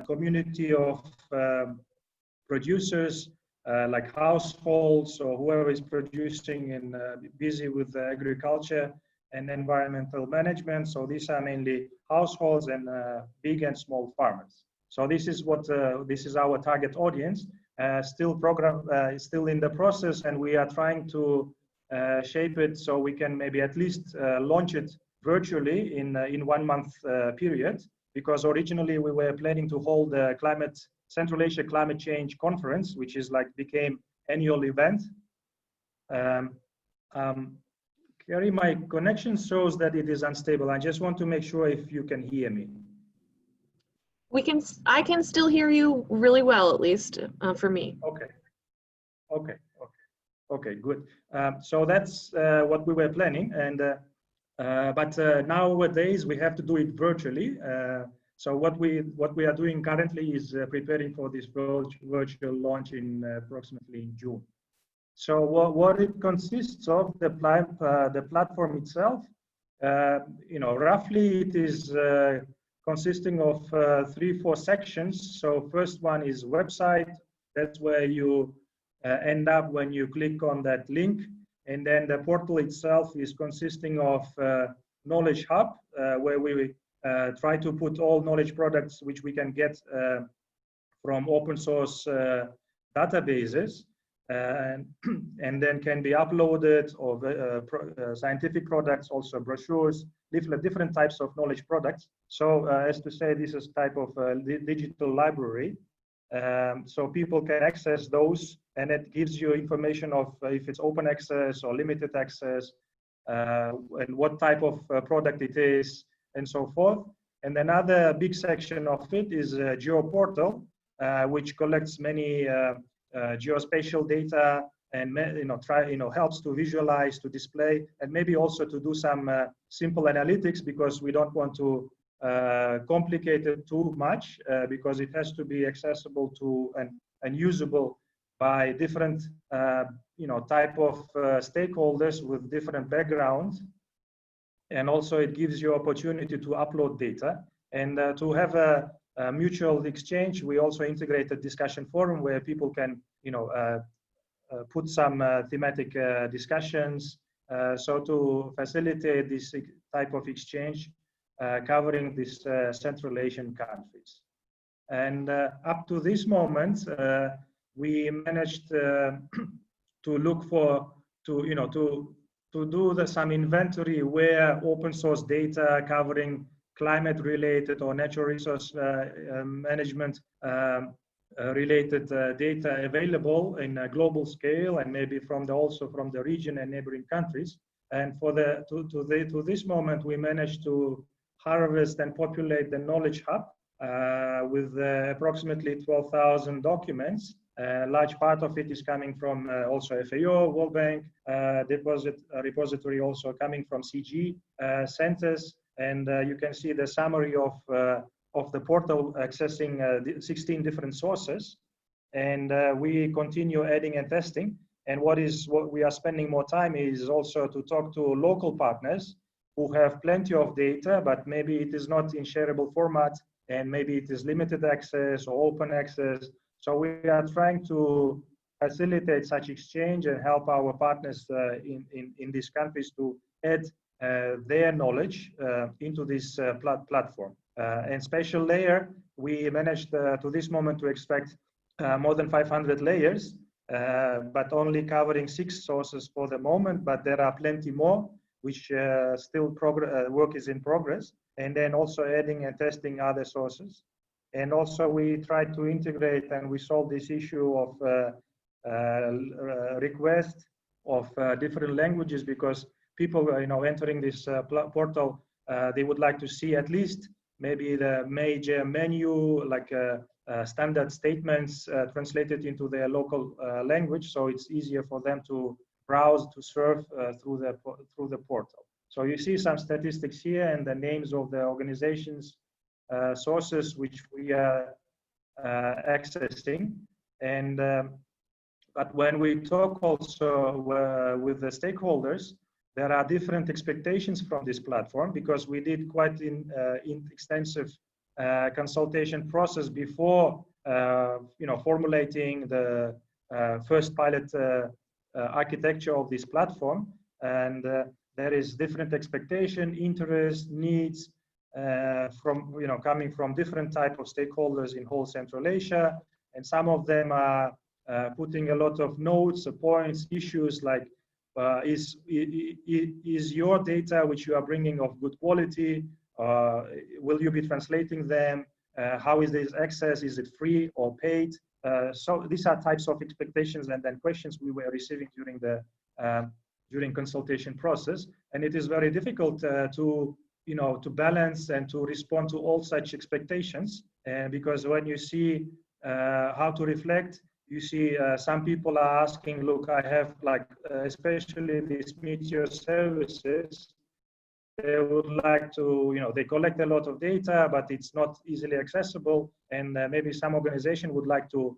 community of producers, like households or whoever is producing and busy with agriculture and environmental management. So these are mainly households and big and small farmers. So this is what this is our target audience. Still in the process, and we are trying to shape it so we can maybe at least launch it virtually in 1 month period. Because originally we were planning to hold a Central Asia Climate Change Conference, which is became annual event. Kerry, my connection shows that it is unstable. I just want to make sure if you can hear me. I can still hear you really well, at least for me. Okay, good. So that's what we were planning, and but nowadays we have to do it virtually. So what we are doing currently is preparing for this virtual launch in approximately in June. So what it consists of, the platform itself, roughly it is consisting of 3-4 sections. So first one is website. That's where you end up when you click on that link. And then the portal itself is consisting of Knowledge Hub, where we try to put all knowledge products which we can get from open source databases, and then can be uploaded, or scientific products, also brochures, different types of knowledge products. So as to say, this is type of digital library. So people can access those, and it gives you information of if it's open access or limited access, and what type of product it is, and so forth. And another big section of it is a GeoPortal, which collects many geospatial data, and helps to visualize, to display, and maybe also to do some simple analytics, because we don't want to complicate it too much, because it has to be accessible to and usable by different type of stakeholders with different backgrounds. And also it gives you opportunity to upload data, and to have a mutual exchange. We also integrate a discussion forum where people can put some thematic discussions, so to facilitate this type of exchange covering these Central Asian countries. And up to this moment, we managed to look for, to do some inventory where open source data covering climate related or natural resource management related data available in a global scale, and maybe also from the region and neighboring countries. And for to this moment, we managed to harvest and populate the Knowledge Hub with approximately 12,000 documents. A large part of it is coming from also FAO, World Bank, repository also coming from CG centers. And you can see the summary of the portal accessing 16 different sources. And we continue adding and testing. And what we are spending more time is also to talk to local partners who have plenty of data, but maybe it is not in shareable format, and maybe it is limited access or open access. So we are trying to facilitate such exchange and help our partners in these countries to add their knowledge into this platform. And spatial layer, we managed to this moment to extract more than 500 layers, but only covering 6 sources for the moment, but there are plenty more, which still work is in progress. And then also adding and testing other sources. And also we try to integrate, and we solve this issue of request of different languages, because people entering this portal, they would like to see at least maybe the major menu, like standard statements translated into their local language, so it's easier for them to browse, to surf through the portal. So you see some statistics here and the names of the organizations, sources which we are accessing. And but when we talk also with the stakeholders, there are different expectations from this platform, because we did quite extensive consultation process before formulating the first pilot architecture of this platform. And there is different expectation, interest, needs from coming from different type of stakeholders in whole Central Asia, and some of them are putting a lot of notes, points, issues like is your data which you are bringing of good quality? Will you be translating them? How is this access? Is it free or paid? So these are types of expectations and then questions we were receiving during the consultation process, and it is very difficult to balance and to respond to all such expectations. Because when you see how to reflect, you see some people are asking, look, I have especially these meteor services. They would like to, they collect a lot of data, but it's not easily accessible. And maybe some organization would like to,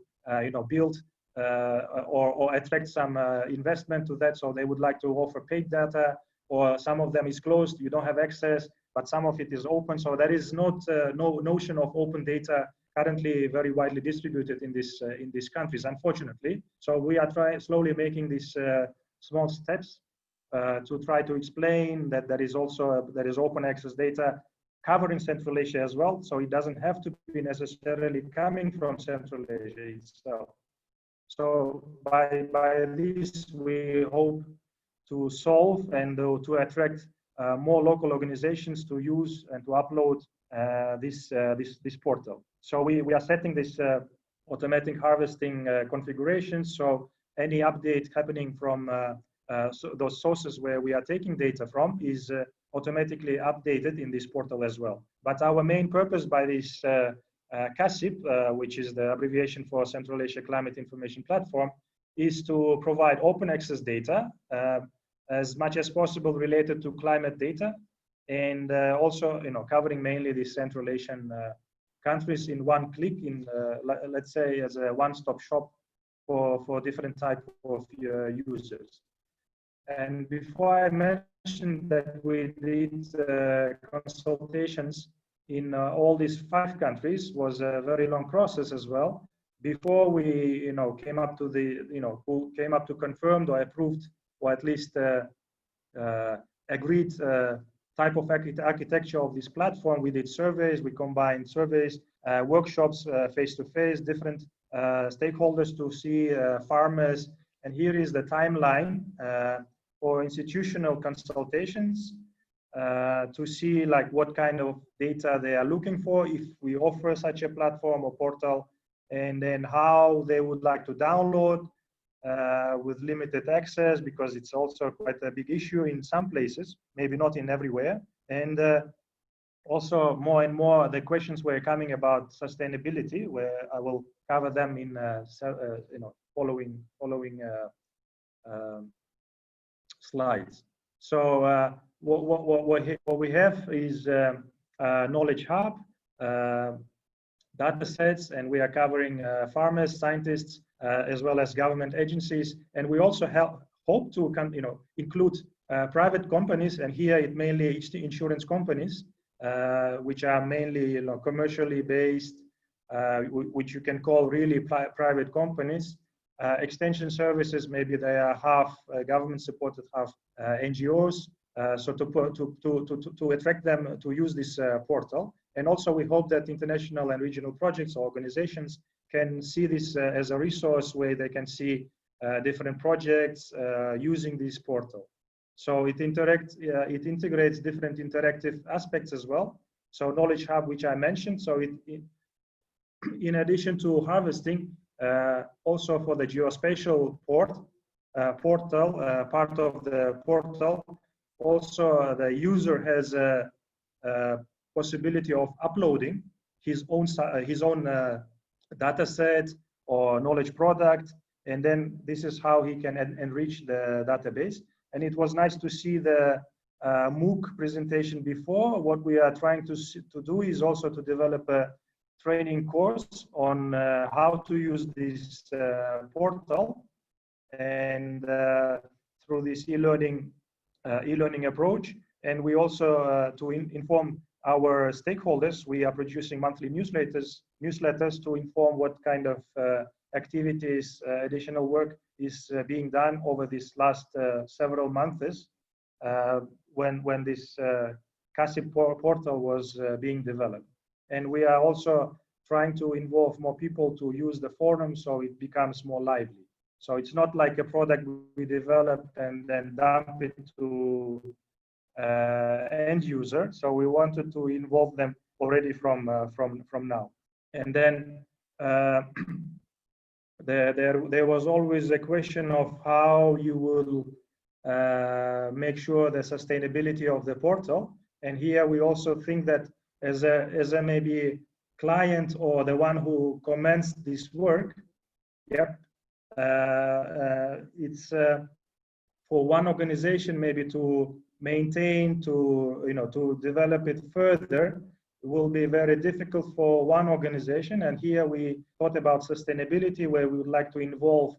build or attract some investment to that. So they would like to offer paid data, or some of them is closed, you don't have access, but some of it is open. So there is not no notion of open data currently very widely distributed in these countries, unfortunately. So we are slowly making these small steps to try to explain that there is open access data covering Central Asia as well. So it doesn't have to be necessarily coming from Central Asia itself. So by this, we hope to solve and to attract more local organizations to use and to upload this portal. So we are setting this automatic harvesting configurations. So any update happening from those sources where we are taking data from is automatically updated in this portal as well. But our main purpose by this CACIP, which is the abbreviation for Central Asia Climate Information Platform, is to provide open access data as much as possible related to climate data, and also covering mainly the Central Asian countries in one click, in let's say as a one-stop shop for different type of users. And before I mentioned that we did consultations in all these 5 countries, was a very long process as well. Before we came up to who came up to confirmed or approved or at least agreed type of architecture of this platform, we did surveys, we combined surveys, workshops, face-to-face, different stakeholders to see farmers. And here is the timeline for institutional consultations to see what kind of data they are looking for if we offer such a platform or portal, and then how they would like to download with limited access, because it's also quite a big issue in some places, maybe not in everywhere. And also more and more the questions were coming about sustainability, where I will cover them in following slides. So what we have is knowledge hub, data sets, and we are covering farmers, scientists, as well as government agencies. And we also hope to include private companies, and here it mainly is the insurance companies, which are mainly commercially based, which you can call really private companies. Extension services, maybe they are half government supported, half NGOs. So to attract them to use this portal. And also we hope that international and regional projects or organizations can see this as a resource where they can see different projects using this portal. So it integrates different interactive aspects as well. So Knowledge Hub, which I mentioned, so it in addition to harvesting, also for the geospatial portal, part of the portal, also the user has a possibility of uploading his own data set or knowledge product, and then this is how he can enrich the database. And it was nice to see the MOOC presentation before. What we are trying to do is also to develop a training course on how to use this portal, and through this e-learning approach. And we also to inform our stakeholders, we are producing monthly newsletters to inform what kind of activities, additional work is being done over these last several months when this CASIP portal was being developed. And we are also trying to involve more people to use the forum so it becomes more lively. So it's not like a product we develop and then dump it to end user. So we wanted to involve them already from now. And then there was always a question of how you will make sure the sustainability of the portal. And here we also think that as a maybe client or the one who commenced this work, it's for one organization maybe to maintain, to develop it further, will be very difficult for one organization. And here we thought about sustainability, where we would like to involve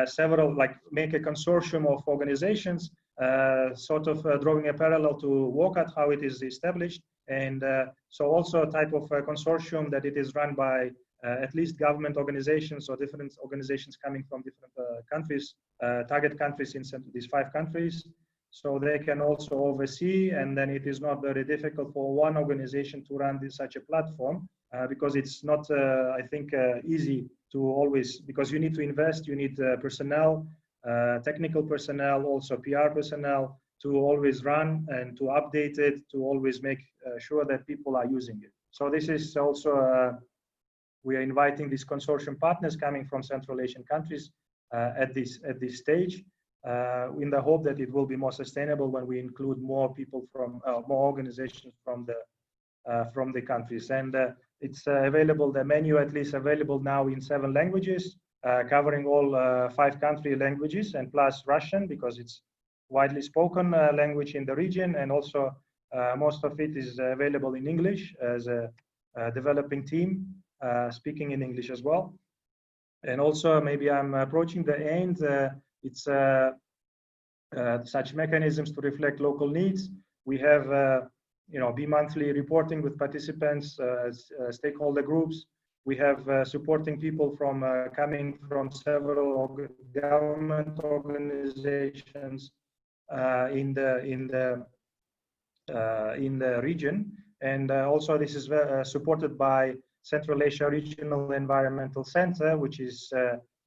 several, like make a consortium of organizations, sort of drawing a parallel to work at how it is established. And so also a type of consortium that it is run by at least government organizations or different organizations coming from different countries, target countries in these 5 countries. So they can also oversee, and then it is not very difficult for one organization to run such a platform because it's not, I think, easy to always, because you need to invest, you need personnel, technical personnel, also PR personnel to always run and to update it, to always make sure that people are using it. So this is also, we are inviting these consortium partners coming from Central Asian countries at this stage, in the hope that it will be more sustainable when we include more people from more organizations from the countries. And it's available, the menu at least available now in 7 languages, covering all 5 country languages and plus Russian, because it's widely spoken language in the region, and also most of it is available in English as a developing team speaking in English as well. And also, maybe I'm approaching the end. It's such mechanisms to reflect local needs. We have, bi-monthly reporting with participants, stakeholder groups. We have supporting people from coming from several government organizations in the region, and also this is supported by Central Asia Regional Environmental Center, which is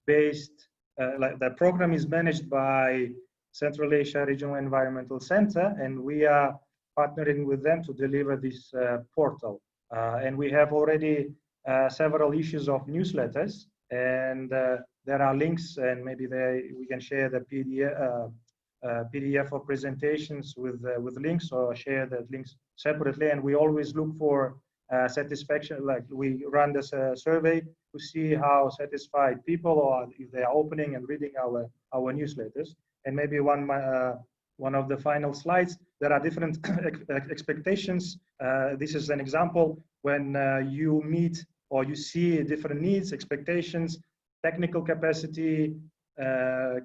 based. The program is managed by Central Asia Regional Environmental Center, and we are partnering with them to deliver this portal. And we have already several issues of newsletters, and there are links, and maybe we can share the PDF of presentations with links, or share the links separately. And we always look for satisfaction, like we run this survey to see how satisfied people are if they are opening and reading our newsletters. And maybe one of the final slides, there are different expectations. This is an example when you meet or you see different needs, expectations, technical capacity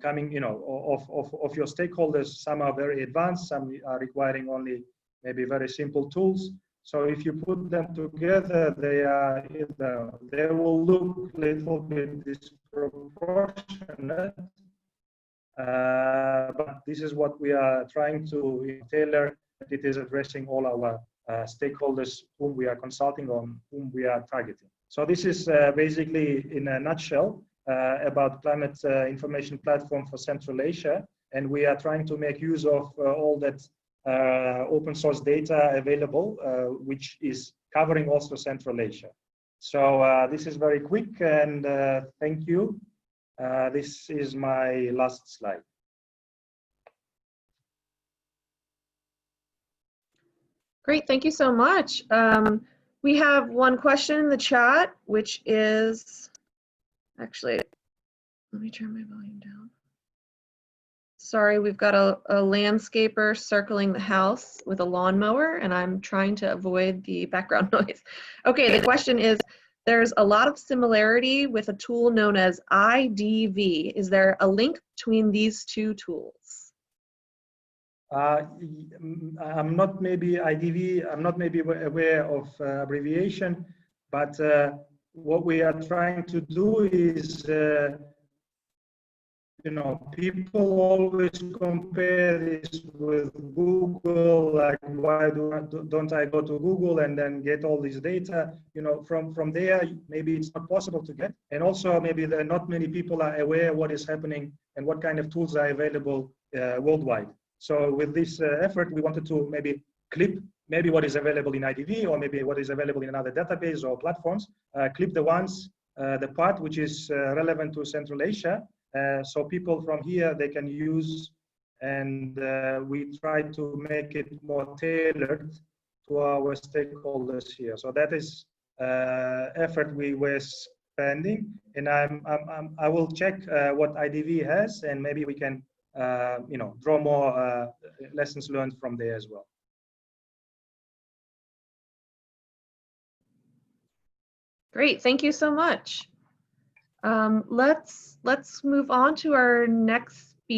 coming, of your stakeholders. Some are very advanced, some are requiring only maybe very simple tools. So if you put them together, they will look a little bit disproportionate. But this is what we are trying to tailor. It is addressing all our stakeholders whom we are consulting on, whom we are targeting. So this is basically, in a nutshell, about climate information platform for Central Asia. And we are trying to make use of all that open source data available, which is covering also Central Asia. So this is very quick, and thank you. This is my last slide. Great, thank you so much. We have one question in the chat, which is, actually, let me turn my volume down. Sorry, we've got a landscaper circling the house with a lawnmower, and I'm trying to avoid the background noise. Okay, the question is, there's a lot of similarity with a tool known as IDV. Is there a link between these 2 tools? I'm not maybe IDV, I'm not maybe aware of abbreviation, but what we are trying to do is, you know, people always compare this with Google, like why don't I go to Google and then get all this data, you know, from there, maybe it's not possible to get. And also maybe not many people are aware what is happening and what kind of tools are available worldwide. So with this effort, we wanted to maybe clip maybe what is available in IDV or maybe what is available in another database or platforms, clip the part which is relevant to Central Asia. So people from here, they can use, and we try to make it more tailored to our stakeholders here. So that is effort we were spending, and I will check what IDV has, and maybe we can you know, draw more lessons learned from there as well. Great, thank you so much. Let's move on to our next